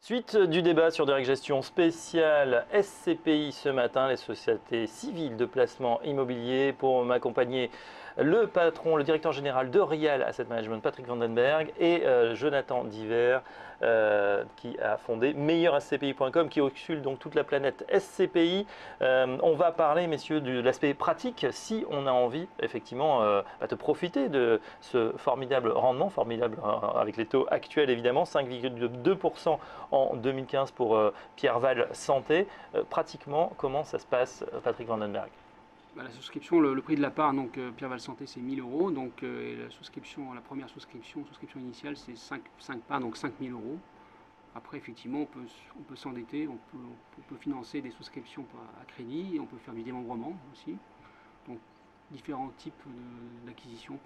Suite du débat sur des règles gestion spéciales SCPI ce matin, les sociétés civiles de placement immobilier. Pour m'accompagner, le patron, le directeur général de Rial Asset Management, Patrick Vandenberg, et Jonathan Diver, qui a fondé meilleurscpi.com, qui occupe donc toute la planète SCPI. On va parler, messieurs, de l'aspect pratique, si on a envie effectivement de profiter de ce formidable rendement, formidable avec les taux actuels évidemment, 5,2% en 2015 pour Pierre Val Santé. Pratiquement, comment ça se passe, Patrick Vandenberg? La souscription, le prix de la part, donc Pierre Val Santé, c'est 1000 euros. Donc la souscription, la première souscription initiale, c'est 5 parts, donc 5000 euros. Après, effectivement, on peut s'endetter, on peut financer des souscriptions à crédit, et on peut faire du démembrement aussi. Donc différents types d'acquisitions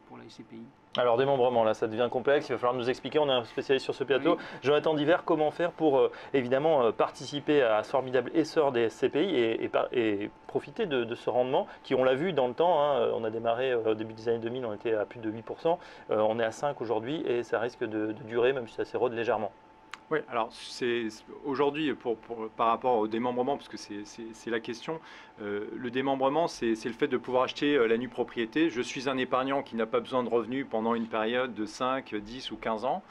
pour la SCPI. Alors démembrement, là ça devient complexe, il va falloir nous expliquer, on est un spécialiste sur ce plateau. Oui. Jonathan Diver, comment faire pour évidemment participer à ce formidable essor des SCPI et profiter de ce rendement qui, on l'a vu dans le temps, hein, on a démarré au début des années 2000, on était à plus de 8%, on est à 5 aujourd'hui et ça risque de durer même si ça s'érode légèrement. Oui, alors c'est aujourd'hui par rapport au démembrement, parce que c'est la question, le démembrement c'est le fait de pouvoir acheter la nue propriété. Je suis un épargnant qui n'a pas besoin de revenus pendant une période de 5, 10 ou 15 ans.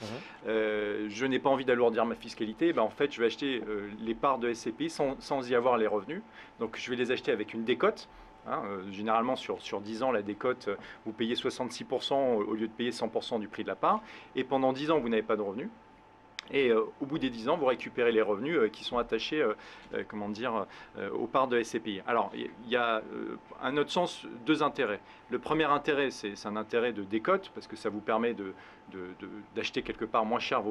Je n'ai pas envie d'alourdir ma fiscalité. En fait, je vais acheter les parts de SCPI sans y avoir les revenus. Donc je vais les acheter avec une décote. Généralement sur 10 ans, la décote, vous payez 66% au lieu de payer 100% du prix de la part. Et pendant 10 ans, vous n'avez pas de revenus. Et au bout des 10 ans, vous récupérez les revenus qui sont attachés aux parts de SCPI. Alors, il y a à notre sens deux intérêts. Le premier intérêt, c'est un intérêt de décote, parce que ça vous permet d'acheter quelque part moins cher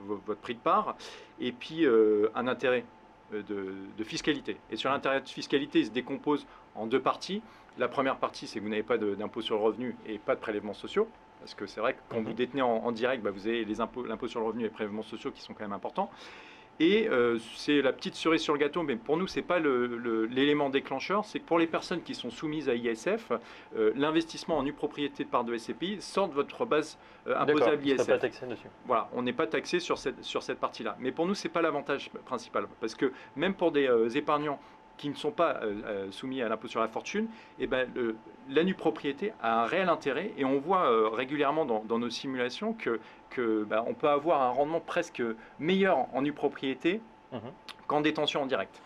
votre prix de part. Et puis, un intérêt de fiscalité. Et sur l'intérêt de fiscalité, il se décompose en deux parties. La première partie, c'est que vous n'avez pas d'impôt sur le revenu et pas de prélèvements sociaux. Parce que c'est vrai que quand vous détenez en direct, vous avez l'impôt sur le revenu et les prélèvements sociaux qui sont quand même importants. Et c'est la petite cerise sur le gâteau, mais pour nous, ce n'est pas l'élément déclencheur. C'est que pour les personnes qui sont soumises à ISF, l'investissement en nue propriété de part de SCPI sort de votre base imposable ISF. On n'est pas taxé dessus. Voilà, on n'est pas taxé sur cette partie-là. Mais pour nous, ce n'est pas l'avantage principal. Parce que même pour des épargnants qui ne sont pas soumis à l'impôt sur la fortune, la nue propriété a un réel intérêt et on voit régulièrement dans nos simulations qu'on peut avoir un rendement presque meilleur en nue propriété qu'en détention en direct.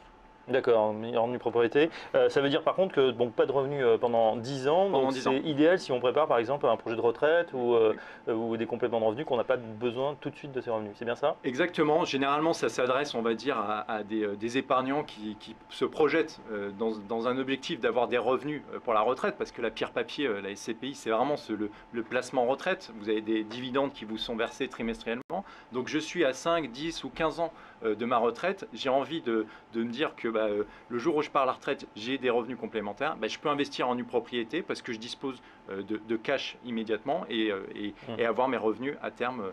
D'accord, en nue propriété. Ça veut dire par contre que pas de revenus pendant 10 ans, donc c'est idéal si on prépare par exemple un projet de retraite ou des compléments de revenus qu'on n'a pas besoin tout de suite de ces revenus. C'est bien ça? Exactement. Généralement, ça s'adresse, on va dire, à des épargnants qui se projettent dans un objectif d'avoir des revenus pour la retraite, parce que la pierre papier, la SCPI, c'est vraiment le placement retraite. Vous avez des dividendes qui vous sont versés trimestriellement. Donc je suis à 5, 10 ou 15 ans de ma retraite. J'ai envie de me dire que le jour où je pars à la retraite, j'ai des revenus complémentaires, je peux investir en nue propriété parce que je dispose de cash immédiatement et avoir mes revenus à terme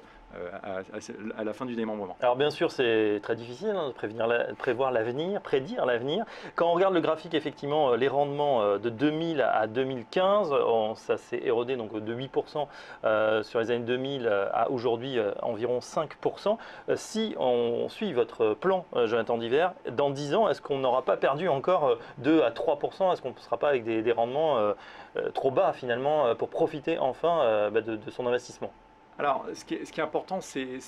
à la fin du démembrement. Alors bien sûr, c'est très difficile de prévoir l'avenir, prédire l'avenir. Quand on regarde le graphique, effectivement, les rendements de 2000 à 2015, ça s'est érodé donc de 8% sur les années 2000 à aujourd'hui environ 5%. Si on suit votre plan, Jonathan Diver, dans 10 ans, est-ce qu'on n'aura pas perdu encore 2 à 3%? Est-ce qu'on ne sera pas avec des rendements trop bas finalement pour profiter enfin de son investissement? Alors, ce qui est important, c'est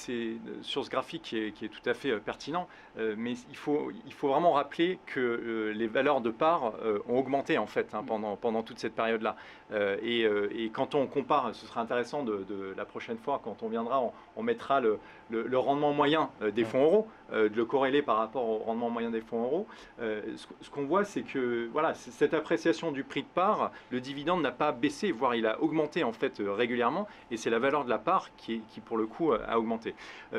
sur ce graphique qui est tout à fait pertinent, mais il faut vraiment rappeler que les valeurs de part ont augmenté en fait pendant toute cette période-là. Et quand on compare, ce sera intéressant de la prochaine fois, quand on viendra, on mettra le rendement moyen des fonds euros, de le corréler par rapport au rendement moyen des fonds euros. Ce qu'on voit, c'est que voilà, cette appréciation du prix de part, le dividende n'a pas baissé, voire il a augmenté en fait régulièrement, et c'est la valeur de la part qui pour le coup a augmenté.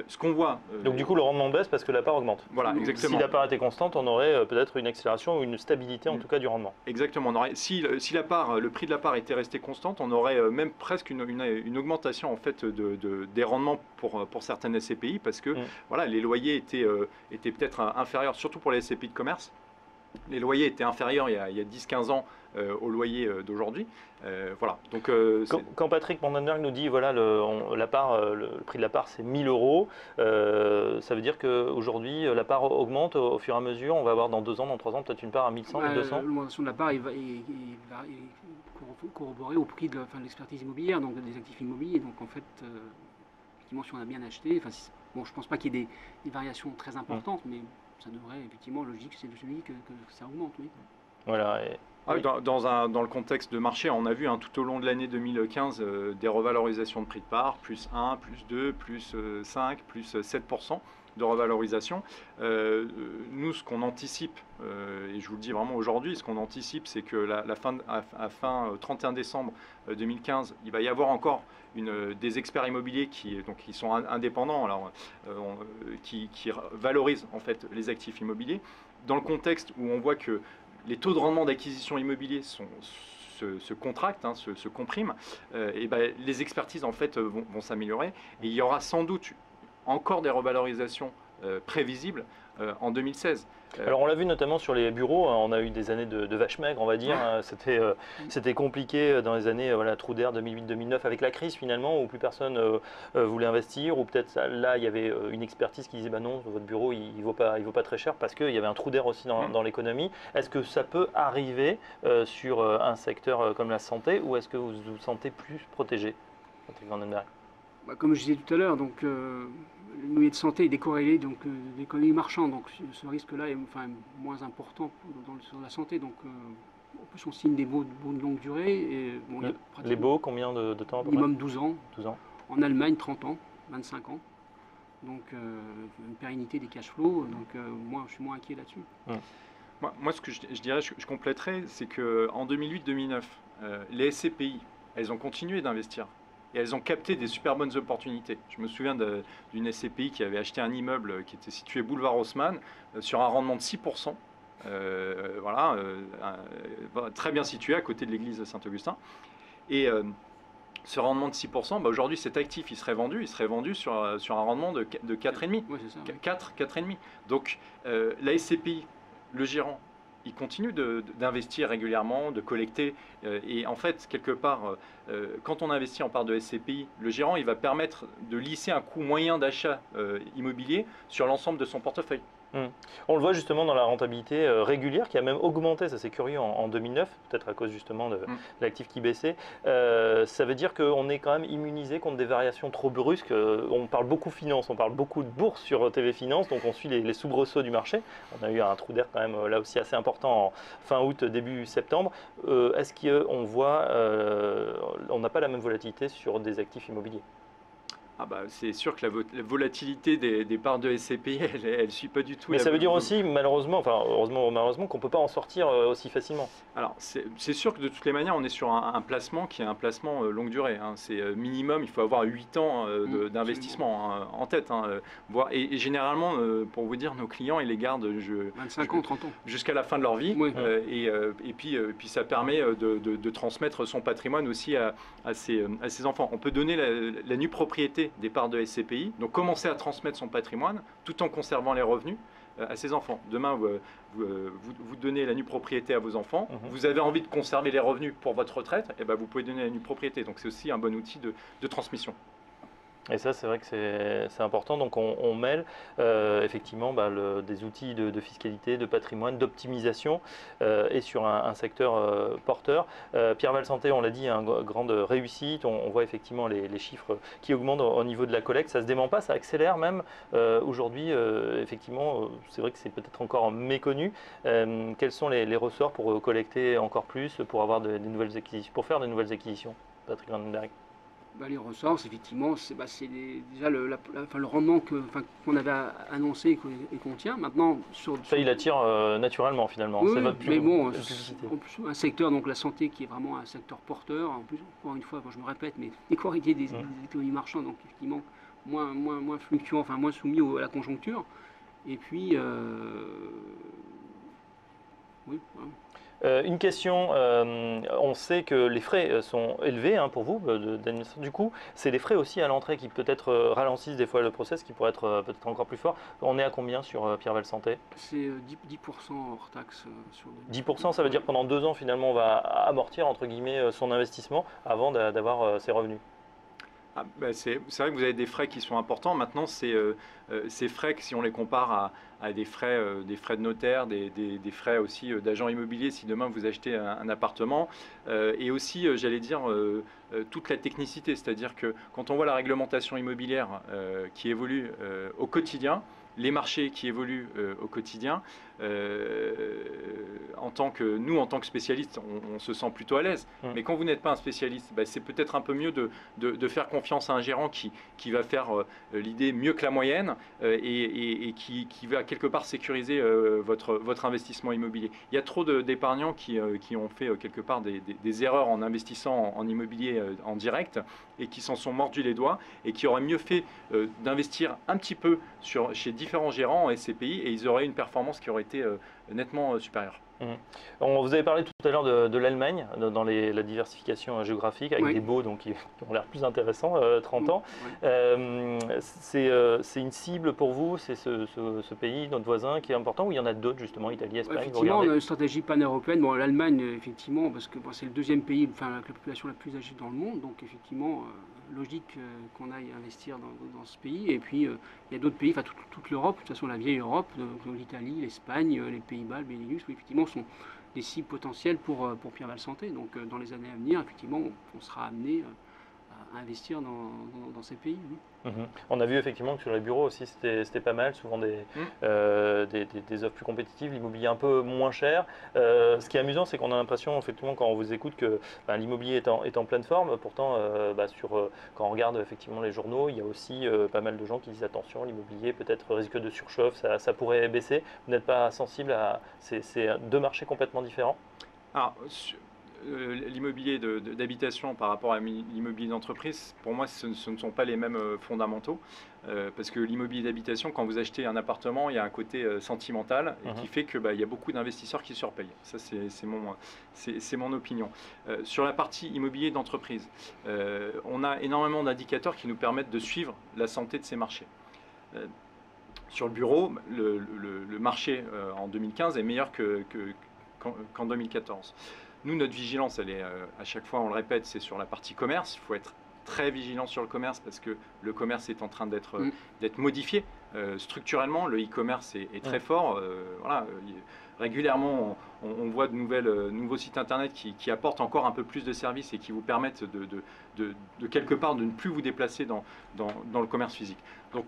Ce qu'on voit. Donc du coup le rendement baisse parce que la part augmente. Voilà, exactement. Si la part était constante, on aurait peut-être une accélération ou une stabilité en tout cas du rendement. Exactement. Si le prix de la part était resté constante, on aurait même presque une augmentation en fait des rendements pour certaines SCPI parce que voilà, les loyers étaient peut-être inférieurs, surtout pour les SCPI de commerce. les loyers étaient inférieurs il y a 10-15 ans aux loyers d'aujourd'hui. Voilà. Donc, quand Patrick Vandenberg nous dit voilà le prix de la part c'est 1000 euros, ça veut dire qu'aujourd'hui la part augmente au fur et à mesure. On va avoir dans 2 ans, dans 3 ans peut-être une part à 1100, 1200. L'augmentation de la part il va corroborer au prix de l'expertise immobilière, donc des actifs immobiliers. Donc en fait, effectivement, si on a bien acheté, bon, je pense pas qu'il y ait des variations très importantes, mais ça devrait effectivement logique, c'est logique que ça augmente, oui. Voilà. Dans le contexte de marché, on a vu tout au long de l'année 2015 des revalorisations de prix de part, plus 1, plus 2, plus 5, plus 7% de revalorisation. Nous, ce qu'on anticipe, et je vous le dis vraiment aujourd'hui, ce qu'on anticipe, c'est que à fin 31 décembre 2015, il va y avoir encore des experts immobiliers qui sont indépendants, alors, qui valorisent en fait les actifs immobiliers, dans le contexte où on voit que les taux de rendement d'acquisition immobilier se contractent, se compriment, et les expertises en fait vont s'améliorer. Et il y aura sans doute encore des revalorisations prévisibles en 2016. Alors on l'a vu notamment sur les bureaux, on a eu des années de vache maigre on va dire, c'était compliqué dans les années trou d'air 2008-2009 avec la crise finalement où plus personne voulait investir, ou peut-être là il y avait une expertise qui disait bah non votre bureau il vaut pas très cher parce qu'il y avait un trou d'air aussi dans l'économie. Est-ce que ça peut arriver sur un secteur comme la santé, ou est-ce que vous vous sentez plus protégé, Patrick Vandenberg? Comme je disais tout à l'heure, donc l'immobilier de santé est décorrélé donc de l'économie marchande, donc ce risque-là est moins important sur la santé. Donc en plus on signe des baux de longue durée. Et, bon, les baux, combien de temps? Minimum 12 ans. 12 ans. En Allemagne 30 ans, 25 ans. Donc une pérennité des cash flows. Donc moi je suis moins inquiet là-dessus. Moi, ce que je dirais, je compléterais, c'est qu'en 2008-2009, les SCPI, elles ont continué d'investir. Et elles ont capté des super bonnes opportunités. Je me souviens d'une SCPI qui avait acheté un immeuble qui était situé boulevard Haussmann sur un rendement de 6%. Très bien situé à côté de l'église Saint-Augustin. Et ce rendement de 6%, aujourd'hui cet actif il serait vendu sur un rendement de 4,5%. Ouais, c'est ça, ouais. 4,5%. Donc la SCPI, le gérant, il continue d'investir régulièrement, de collecter. Et en fait, quelque part, quand on investit en part de SCPI, le gérant il va permettre de lisser un coût moyen d'achat immobilier sur l'ensemble de son portefeuille. On le voit justement dans la rentabilité régulière qui a même augmenté, ça c'est curieux, en 2009, peut-être à cause justement de l'actif qui baissait. Ça veut dire qu'on est quand même immunisé contre des variations trop brusques. On parle beaucoup finance, on parle beaucoup de bourse sur TV Finance, donc on suit les soubresauts du marché. On a eu un trou d'air quand même là aussi assez important en fin août, début septembre. Est-ce qu'on voit, on n'a pas la même volatilité sur des actifs immobiliers? C'est sûr que la volatilité des parts de SCPI, elle ne suit pas du tout. Mais ça veut dire aussi, malheureusement, enfin heureusement ou malheureusement, qu'on ne peut pas en sortir aussi facilement. Alors, c'est sûr que de toutes les manières, on est sur un placement qui est un placement longue durée. C'est minimum, il faut avoir 8 ans d'investissement en tête. Et généralement, pour vous dire, nos clients, ils les gardent 25 ans, 30 ans. Jusqu'à la fin de leur vie. Oui. Et puis ça permet de transmettre son patrimoine aussi à ses enfants. On peut donner la nue propriété des parts de SCPI, donc commencer à transmettre son patrimoine tout en conservant les revenus à ses enfants. Demain, vous donnez la nue propriété à vos enfants, vous avez envie de conserver les revenus pour votre retraite, et vous pouvez donner la nue propriété. Donc c'est aussi un bon outil de transmission. Et ça, c'est vrai que c'est important. Donc, on mêle effectivement des outils de fiscalité, de patrimoine, d'optimisation et sur un secteur porteur. Pierre Valsanté, on l'a dit, une grande réussite. On voit effectivement les chiffres qui augmentent au niveau de la collecte. Ça ne se dément pas, ça accélère même. Aujourd'hui, effectivement, c'est vrai que c'est peut-être encore méconnu. Quels sont les ressorts pour collecter encore plus, pour avoir des nouvelles acquisitions, pour faire de nouvelles acquisitions, Patrick Vandenberg? Les ressorts, effectivement, c'est déjà le rendement qu'on avait annoncé et qu'on tient. Maintenant, ça, il attire naturellement finalement. Oui, c'est votre mais bon, en plus, un secteur, donc la santé, qui est vraiment un secteur porteur. En plus, encore une fois, je me répète, mais décorrélé des économies marchandes, donc effectivement moins fluctuant, enfin moins soumis à la conjoncture. Et puis, oui. Une question, on sait que les frais sont élevés pour vous d'administration. Du coup, c'est les frais aussi à l'entrée qui peut-être ralentissent des fois le process, qui pourrait être peut-être encore plus fort. On est à combien sur Pierre-Val Santé? C'est 10% hors taxe sur 10%, ça veut dire pendant 2 ans finalement on va amortir entre guillemets son investissement avant d'avoir ses revenus. C'est vrai que vous avez des frais qui sont importants. Maintenant, ces frais, si on les compare à des frais de notaire, des frais aussi d'agent immobilier, si demain vous achetez un appartement, et aussi, j'allais dire, toute la technicité. C'est-à-dire que quand on voit la réglementation immobilière qui évolue au quotidien, les marchés qui évoluent au quotidien, en tant que spécialistes, on se sent plutôt à l'aise. Mais quand vous n'êtes pas un spécialiste, c'est peut-être un peu mieux de faire confiance à un gérant qui va faire l'idée mieux que la moyenne et qui va quelque part sécuriser votre investissement immobilier. Il y a trop d'épargnants qui ont fait quelque part des erreurs en investissant en immobilier en direct et qui s'en sont mordus les doigts et qui auraient mieux fait d'investir un petit peu chez différents gérants en SCPI et ils auraient une performance qui aurait été nettement supérieure. Vous avez parlé tout à l'heure de l'Allemagne dans la diversification géographique avec des baux donc, qui ont l'air plus intéressants, 30 ans. C'est une cible pour vous, c'est ce pays, notre voisin, qui est important ou il y en a d'autres justement, Italie, Espagne? Effectivement, on a une stratégie pan-européenne. Bon, l'Allemagne, effectivement, parce que c'est le deuxième pays avec la population la plus âgée dans le monde, donc effectivement, logique qu'on aille investir dans ce pays. Et puis, il y a d'autres pays, toute l'Europe, de toute façon la vieille Europe, l'Italie, l'Espagne, les Pays-Bas, le Benelux, où effectivement sont des cibles potentielles pour Pierre-Val Santé. Donc, dans les années à venir, effectivement, on sera amené à investir dans ces pays. Oui. On a vu effectivement que sur les bureaux aussi c'était pas mal, souvent des offres plus compétitives, l'immobilier un peu moins cher. Ce qui est amusant, c'est qu'on a l'impression effectivement quand on vous écoute que l'immobilier est en pleine forme. Pourtant, quand on regarde effectivement les journaux, il y a aussi pas mal de gens qui disent attention, l'immobilier peut-être risque de surchauffe, ça pourrait baisser. Vous n'êtes pas sensible à ces deux marchés complètement différents? Alors, l'immobilier d'habitation par rapport à l'immobilier d'entreprise, pour moi, ce ne sont pas les mêmes fondamentaux. Parce que l'immobilier d'habitation, quand vous achetez un appartement, il y a un côté sentimental et qui fait qu'il y a beaucoup d'investisseurs qui surpayent. Ça, c'est mon opinion. Sur la partie immobilier d'entreprise, on a énormément d'indicateurs qui nous permettent de suivre la santé de ces marchés. Sur le bureau, le marché en 2015 est meilleur qu'en 2014. Nous, notre vigilance, elle est à chaque fois, on le répète, c'est sur la partie commerce. Il faut être très vigilant sur le commerce parce que le commerce est en train d'être modifié. Structurellement, le e-commerce est très fort. Régulièrement, on voit de nouveaux sites internet qui apportent encore un peu plus de services et qui vous permettent de quelque part de ne plus vous déplacer dans le commerce physique. Donc,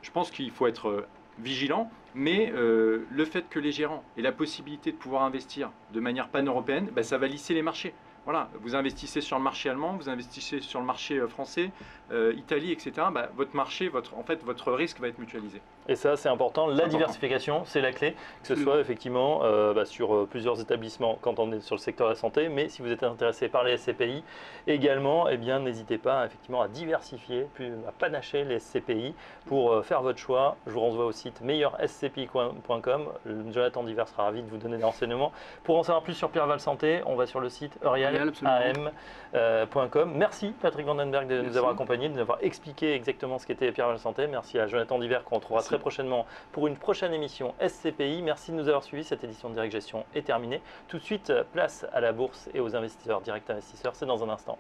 je pense qu'il faut être vigilant, mais le fait que les gérants aient la possibilité de pouvoir investir de manière pan-européenne, ça va lisser les marchés. Voilà, vous investissez sur le marché allemand, vous investissez sur le marché français, Italie, etc. Votre marché, votre risque va être mutualisé. Et ça, c'est important. La diversification, c'est la clé, que ce soit effectivement sur plusieurs établissements quand on est sur le secteur de la santé, mais si vous êtes intéressé par les SCPI également, n'hésitez pas effectivement à diversifier, à panacher les SCPI pour faire votre choix. Je vous renvoie au site meilleurscpi.com. Jonathan Diver sera ravi de vous donner des renseignements. Pour en savoir plus sur Pierre-Val Santé, on va sur le site eurialam.com. Merci Patrick Vandenberg de nous avoir accompagnés, de nous avoir expliqué exactement ce qu'était Pierre-Val Santé. Merci à Jonathan Diver qu'on retrouvera très prochainement pour une prochaine émission SCPI. Merci de nous avoir suivis. Cette édition de Direct Gestion est terminée. Tout de suite, place à la bourse et aux investisseurs, direct investisseurs. C'est dans un instant.